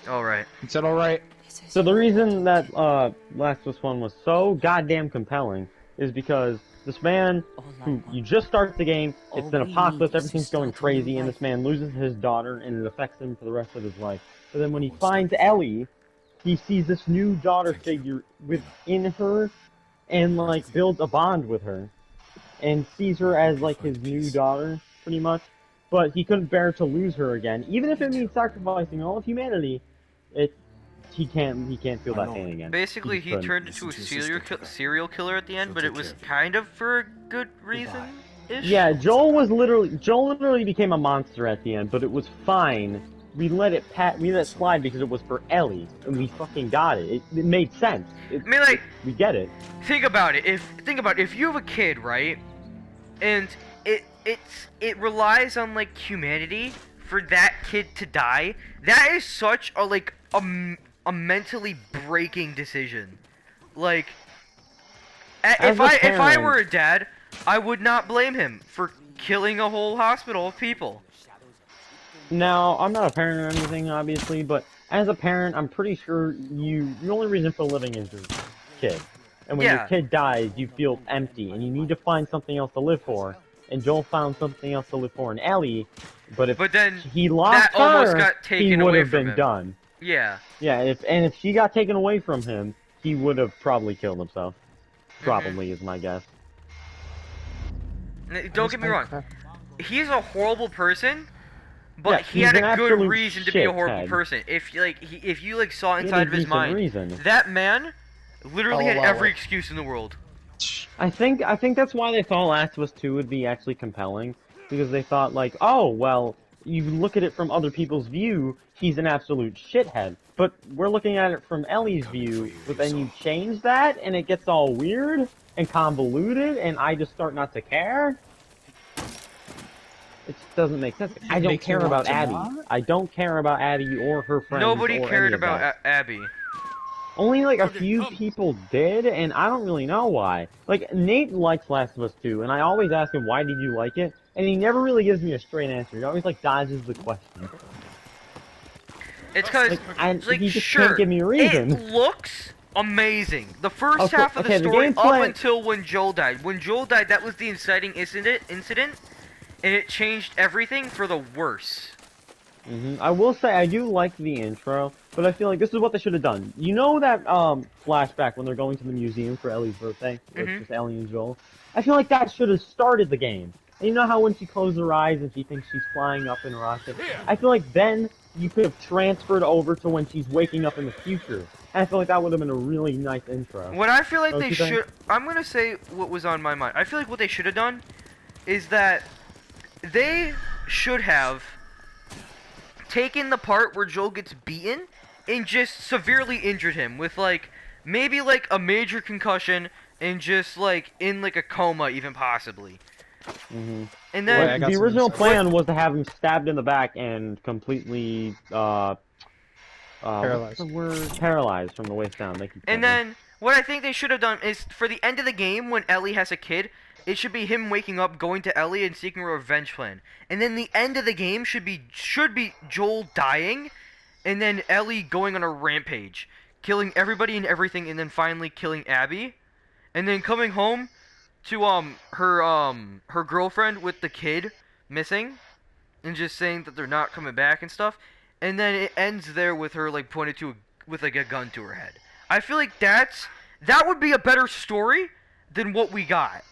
All right. He said, all right. So the reason that Last of Us 1 was so goddamn compelling is because this man who you just start the game, it's an apocalypse, everything's going crazy, and this man loses his daughter and it affects him for the rest of his life. But then when he finds Ellie, he sees this new daughter figure within her and like builds a bond with her and sees her as like his new daughter, pretty much. But he couldn't bear to lose her again, even if it means sacrificing all of humanity. He can't feel that pain again. Basically, he turned into a serial killer at the end, but it was kind of for a good reason-ish. Yeah, Joel literally became a monster at the end, but it was fine. We let it slide because it was for Ellie, and we fucking got it. It made sense. I mean, like, we get it. Think about it. If you have a kid, right, and it relies on like humanity for that kid to die. That is such a mentally breaking decision. Like, if I were a dad, I would not blame him for killing a whole hospital of people. Now, I'm not a parent or anything, obviously, but as a parent, I'm pretty sure the only reason for living is your kid. And when your kid dies, you feel empty, and you need to find something else to live for. And Joel found something else to live for in Ellie, but then he lost that almost got taken he would away have from been him. done. Yeah. Yeah, if she got taken away from him, he would have probably killed himself. Probably is my guess. Don't get me wrong. He's a horrible person, but yeah, he had a good absolute reason to be a horrible shithead. person. If you saw inside of his mind, reason. that man literally had every excuse in the world. I think that's why they thought Last of Us 2 would be actually compelling, because they thought like, oh well, you look at it from other people's view, he's an absolute shithead. But we're looking at it from Ellie's view, but then you change that, and it gets all weird and convoluted, and I just start not to care. It just doesn't make sense. I don't care about Abby. I don't care about Abby or her friends. Nobody or cared any of about that. Abby. Only like a few people did, and I don't really know why. Like, Nate likes Last of Us 2, and I always ask him, why did you like it? And he never really gives me a straight answer. He always, like, dodges the question. It's because, he just can't give me a reason. It looks amazing. The first Okay, half of the the story, up gameplay- until when Joel died. When Joel died, that was the inciting incident, and it changed everything for the worse. I will say, I do like the intro, but I feel like this is what they should have done. You know that, flashback when they're going to the museum for Ellie's birthday? Where it's just Ellie and Joel? I feel like that should have started the game. And you know how when she closes her eyes and she thinks she's flying up in a rocket? I feel like then you could have transferred over to when she's waking up in the future. And I feel like that would have been a really nice intro. What I feel like they should... I'm gonna say what was on my mind. I feel like what they should have done is that they should have taken the part where Joel gets beaten and just severely injured him with, like, maybe, like, a major concussion and just, like, in, like, a coma even possibly. And then... the original plan was to have him stabbed in the back and completely, paralyzed. What's the word? Paralyzed from the waist down. And then, what I think they should have done is, for the end of the game, when Ellie has a kid, it should be him waking up, going to Ellie, and seeking a revenge plan. And then the end of the game should be Joel dying, and then Ellie going on a rampage, killing everybody and everything, and then finally killing Abby, and then coming home to her girlfriend with the kid missing, and just saying that they're not coming back and stuff. And then it ends there with her like pointed to with like a gun to her head. I feel like that would be a better story than what we got.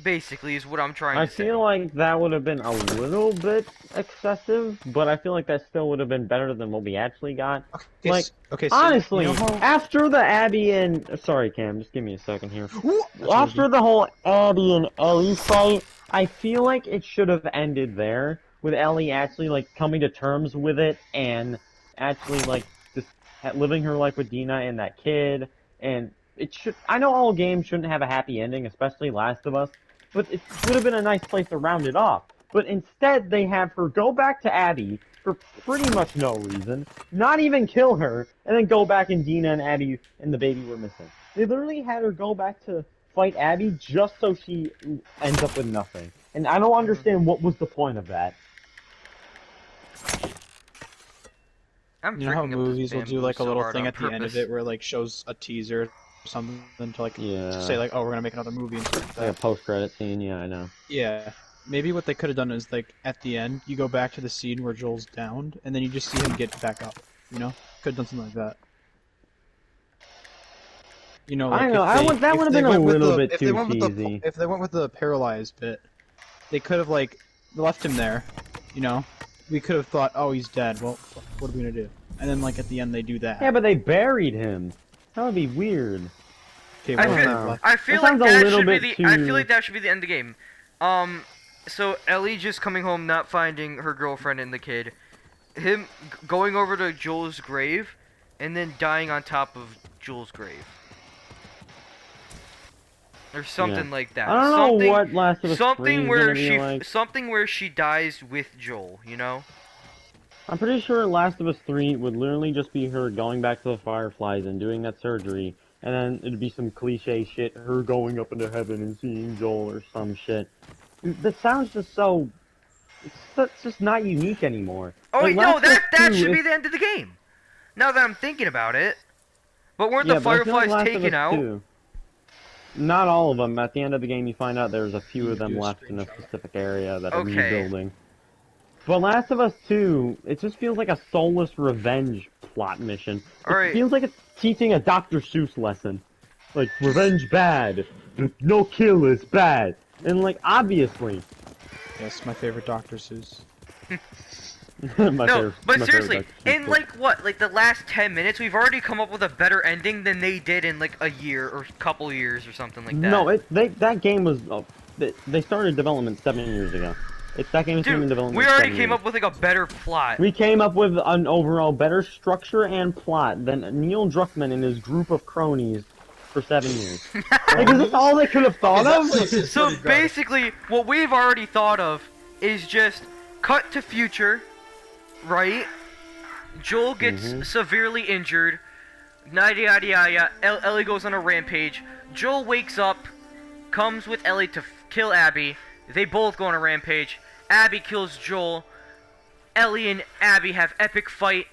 Basically, is what I'm trying to say. I feel like that would have been a little bit excessive, but I feel like that still would have been better than what we actually got. Like, honestly, after the Abby and... Sorry, Cam, just give me a second here. After the whole Abby and Ellie fight, I feel like it should have ended there, with Ellie actually, like, coming to terms with it, and actually, like, just living her life with Dina and that kid, and it should... I know all games shouldn't have a happy ending, especially Last of Us, but it would have been a nice place to round it off. But instead, they have her go back to Abby for pretty much no reason, not even kill her, and then go back and Dina and Abby and the baby were missing. They literally had her go back to fight Abby just so she ends up with nothing. And I don't understand what was the point of that. I'm You know how drinking up this movies will do bamboo like a so little hard thing on at the end of purpose. it where like shows a teaser or something to like to say like, oh, we're gonna make another movie and stuff like that. Like a post-credit scene, yeah, I know. Yeah. Maybe what they could have done is like at the end, you go back to the scene where Joel's downed, and then you just see him get back up. You know, could have done something like that. You know, like I know. That would have been a little bit too cheesy. If they went with the paralyzed bit, they could have like left him there. You know, we could have thought, oh, he's dead. Well, what are we gonna do? And then like at the end, they do that. Yeah, but they buried him. That would be weird. Okay, I feel like that should be the end of the game. So Ellie just coming home, not finding her girlfriend and the kid, him going over to Joel's grave, and then dying on top of Joel's grave, or something like that. I don't know what Last of Us 3 is gonna be like. Something where she dies with Joel, you know. I'm pretty sure Last of Us 3 would literally just be her going back to the Fireflies and doing that surgery, and then it'd be some cliche shit, her going up into heaven and seeing Joel or some shit. That sounds just so... It's just not unique anymore. Oh, like, no, that should be the end of the game. Now that I'm thinking about it. But weren't the Fireflies taken out? 2, not all of them. At the end of the game, you find out there's a few of them left in a specific area that are rebuilding. But Last of Us 2, it just feels like a soulless revenge plot mission. It feels like it's teaching a Dr. Seuss lesson. Like, revenge bad. No kill is bad. And, like, obviously. Yes, my favorite Dr. Seuss. But seriously, in like what? Like the last 10 minutes, we've already come up with a better ending than they did in like a year or couple years or something like that. No, that game was... they started development 7 years ago. That game was in development. We already came up with like a better plot. We came up with an overall better structure and plot than Neil Druckmann and his group of cronies for 7 years. Like, is this all they could have thought of? So basically, what we've already thought of is just cut to future, right? Joel gets severely injured. Yada yada yada. Ellie goes on a rampage. Joel wakes up, comes with Ellie to kill Abby. They both go on a rampage. Abby kills Joel. Ellie and Abby have epic fight.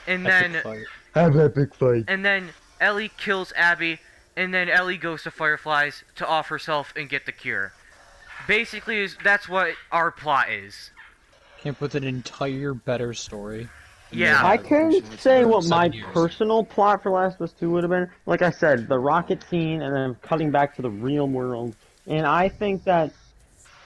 And then epic fight. And then Ellie kills Abby, and then Ellie goes to Fireflies to off herself and get the cure. Basically, that's what our plot is. Came up with an entire better story. Yeah. I can't say what my personal plot for Last of Us 2 would have been. Like I said, the rocket scene and then cutting back to the real world. And I think that...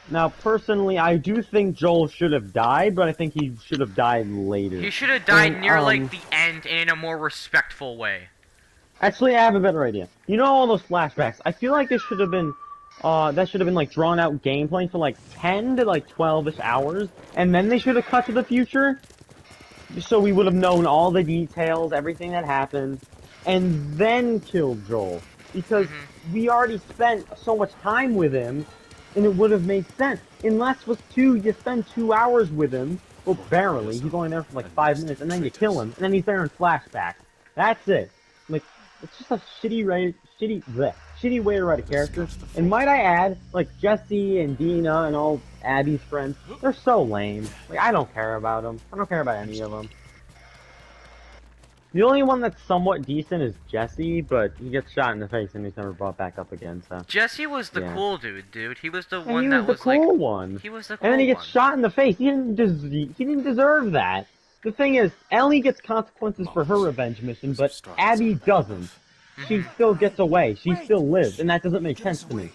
Now, personally, I do think Joel should have died, but I think he should have died later. He should have died near, like, the end and in a more respectful way. Actually, I have a better idea. You know all those flashbacks? I feel like this should have been... that should have been, like, drawn out gameplay for, like, 10 to, like, 12-ish hours. And then they should have cut to the future. So we would have known all the details, everything that happened. And then killed Joel. Because we already spent so much time with him, and it would have made sense. In Last of Us 2, you spend 2 hours with him. Well, barely. He's only there for, like, 5 minutes, and then you kill him. And then he's there in flashbacks. That's it. Like, it's just a shitty way to write a character. And might I add, like, Jesse and Dina and all Abby's friends, they're so lame. Like, I don't care about them. I don't care about any of them. The only one that's somewhat decent is Jesse, but he gets shot in the face and he's never brought back up again, so... Jesse was the cool dude. He was the one he that was was like... He was the cool one. He was the cool one. And then he gets shot in the face. He didn't deserve that. The thing is, Ellie gets consequences for her revenge mission, but Abby doesn't. She still gets away. She still lives, and that doesn't make sense to me.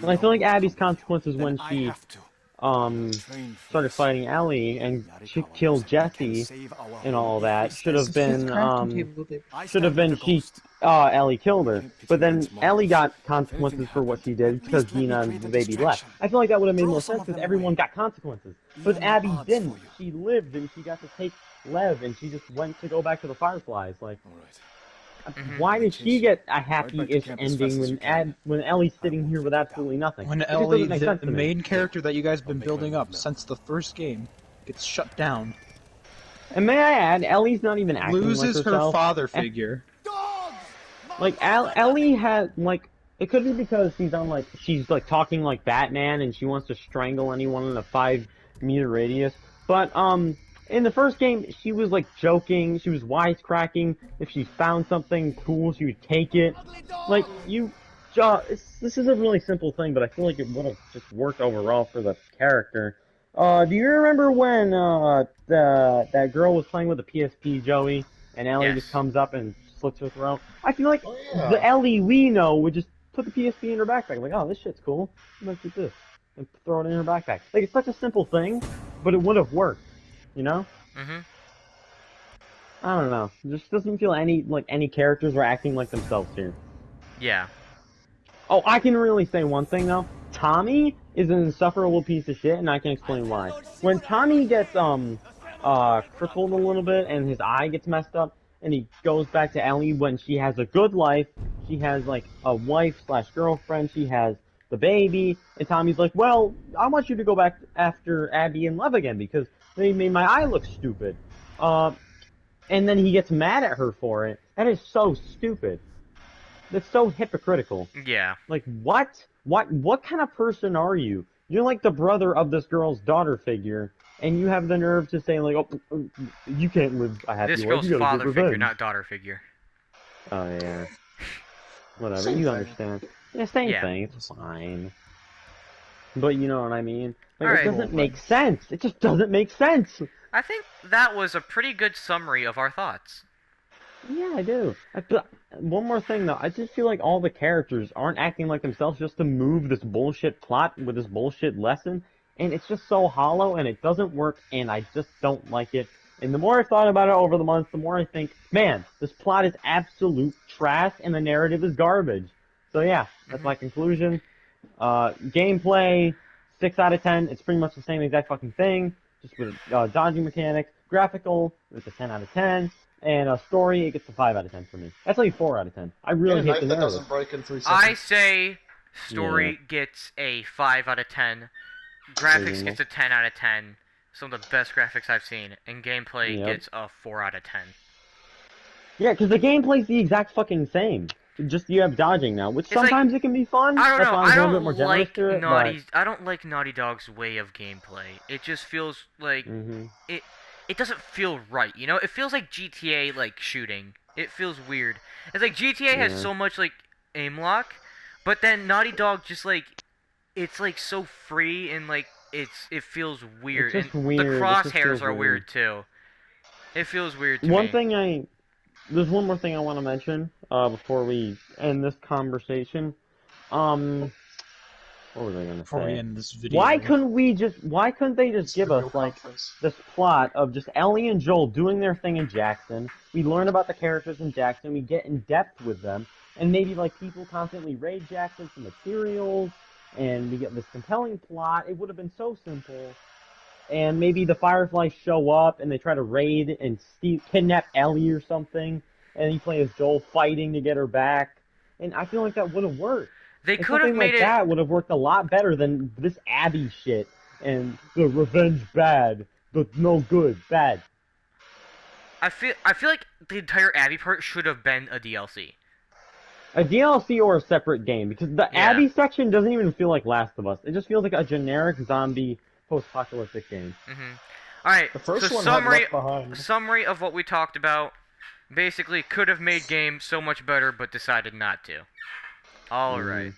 And I feel like Abby's consequences when she started fighting Ellie and she killed Jesse and all that should have been Ellie killed her. But then Ellie got consequences for what she did because Dina and the baby left. I feel like that would have made more sense because everyone got consequences. But Abby didn't. She lived and she got to take Lev and she just went to go back to the Fireflies. Like, why did she get a happy-ish ending when Ellie's sitting here with absolutely nothing? When Ellie, the main character that you guys have been building up since the first game, gets shut down. And may I add, Ellie's not even acting like herself. Loses her father figure. Like, Ellie has, like, it could be because she's talking like Batman and she wants to strangle anyone in a 5-meter radius. But in the first game, she was like joking, she was wisecracking. If she found something cool, she would take it. Like this is a really simple thing, but I feel like it would have just worked overall for the character. Do you remember when that girl was playing with the PSP, Joey, and Ellie just comes up and slits her throat? I feel like the Ellie we know would just put the PSP in her backpack, like, oh, this shit's cool. Let's do this, and throw it in her backpack. Like, it's such a simple thing, but it would have worked, you know? Mhm. I don't know. It just doesn't feel any characters are acting like themselves here. Yeah. Oh, I can really say one thing though. Tommy is an insufferable piece of shit, and I can explain why. When Tommy gets crippled a little bit and his eye gets messed up, and he goes back to Ellie when she has a good life, she has like a wife/girlfriend, she has the baby, and Tommy's like, well, I want you to go back after Abby and Lev again because they made my eye look stupid. And then he gets mad at her for it. That is so stupid. That's so hypocritical. Yeah. Like, what? What kind of person are you? You're like the brother of this girl's daughter figure, and you have the nerve to say, like, oh, you can't live a happy life. This girl's you gotta father get figure, revenge. not daughter figure. Oh, yeah. Whatever, Same you thing. understand. Yeah, same Yeah. thing, it's fine. But you know what I mean? Like, Alright. it doesn't make sense. It just doesn't make sense. I think that was a pretty good summary of our thoughts. Yeah, I do. One more thing, though. I just feel like all the characters aren't acting like themselves just to move this bullshit plot with this bullshit lesson. And it's just so hollow, and it doesn't work, and I just don't like it. And the more I thought about it over the months, the more I think, man, this plot is absolute trash, and the narrative is garbage. So yeah, that's my conclusion. Gameplay, 6 out of 10. It's pretty much the same exact fucking thing, just with dodging mechanics. Graphical, it's a 10 out of 10. And story, it gets a 5 out of 10 for me. That's like 4 out of 10. I really hate the that narrative. doesn't break in 3 I seconds. say story gets a 5 out of 10. Graphics gets a 10 out of 10. Some of the best graphics I've seen. And gameplay gets a 4 out of 10. Yeah, because the gameplay's the exact fucking same. Just you have dodging now, which It's like- sometimes it can be fun. I don't That's know. why I'm I a little bit don't more generous like to it, Naughty. I don't like Naughty Dog's way of gameplay. It just feels like it doesn't feel right. You know, it feels like GTA like shooting. It feels weird. It's like GTA has so much like aim lock, but then Naughty Dog just like it's like so free and like it feels weird. It's just and weird. the It just crosshairs feels are weird. weird too. It feels weird to me. There's one more thing I want to mention before we end this conversation. What was I gonna Before we say? end this video. Why couldn't they just give us like this plot of just Ellie and Joel doing their thing in Jackson? We learn about the characters in Jackson, we get in depth with them, and maybe like people constantly raid Jackson for materials, and we get this compelling plot. It would have been so simple. And maybe the Fireflies show up and they try to raid and kidnap Ellie or something, and he plays Joel fighting to get her back. And I feel like that would have worked. They And could have something made like it. that would have worked a lot better than this Abby shit and the revenge bad, the no good bad. I feel like the entire Abby part should have been a DLC. A DLC or a separate game, because the Abby section doesn't even feel like Last of Us. It just feels like a generic zombie post-apocalyptic game. Alright, The first so one had summary, Left Behind. summary of what we talked about. Basically, could have made game so much better, but decided not to. Alright.